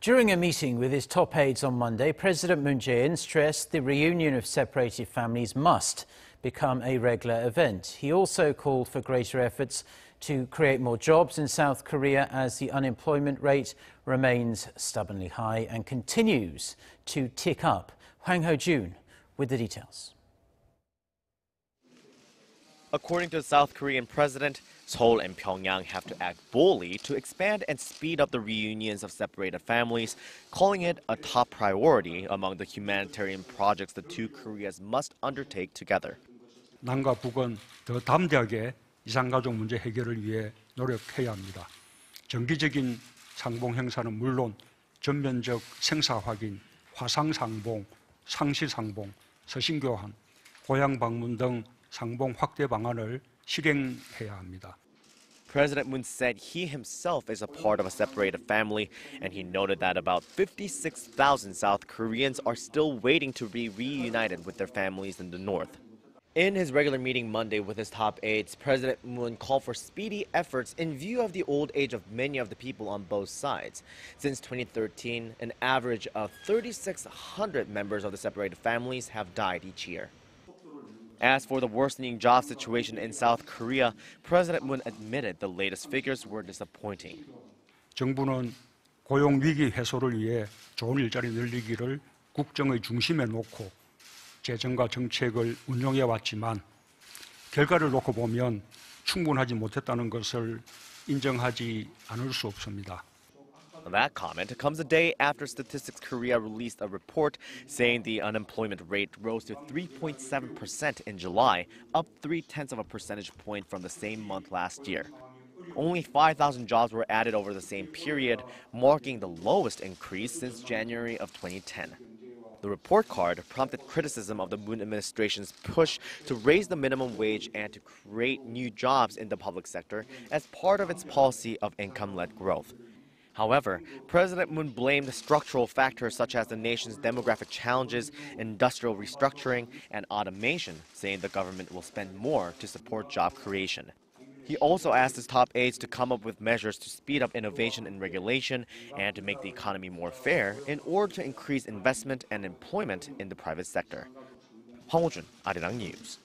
During a meeting with his top aides on Monday, President Moon Jae-in stressed the reunion of separated families must become a regular event. He also called for greater efforts to create more jobs in South Korea as the unemployment rate remains stubbornly high and continues to tick up. Hwang Hojun with the details. According to the South Korean president, Seoul and Pyongyang have to act boldly to expand and speed up the reunions of separated families, calling it a top priority among the humanitarian projects the two Koreas must undertake together. 남과 북은 더 담대하게 이산가족 문제 해결을 위해 노력해야 합니다. 정기적인 상봉 행사는 물론 전면적 생사 확인, 화상 상봉, 상시 상봉, 서신 교환, 고향 방문 등 상봉 확대 방안을 실행해야 합니다. President Moon said he himself is a part of a separated family, and he noted that about 56,000 South Koreans are still waiting to be reunited with their families in the north. In his regular meeting Monday with his top aides, President Moon called for speedy efforts in view of the old age of many of the people on both sides. Since 2013, an average of 3,600 members of the separated families have died each year. As for the worsening job situation in South Korea, President Moon admitted the latest figures were disappointing. 정부는 고용 위기 해소를 위해 좋은 일자리 늘리기를 국정의 중심에 놓고 재정과 정책을 운용해 왔지만 결과를 놓고 보면 충분하지 못했다는 것을 인정하지 않을 수 없습니다. That comment comes a day after Statistics Korea released a report saying the unemployment rate rose to 3.7% in July, up 0.3 of a percentage point from the same month last year. Only 5,000 jobs were added over the same period, marking the lowest increase since January of 2010. The report card prompted criticism of the Moon administration's push to raise the minimum wage and to create new jobs in the public sector as part of its policy of income-led growth. However, President Moon blamed structural factors such as the nation's demographic challenges, industrial restructuring, and automation, saying the government will spend more to support job creation. He also asked his top aides to come up with measures to speed up innovation and regulation and to make the economy more fair in order to increase investment and employment in the private sector. Hwang Hojun, Arirang News.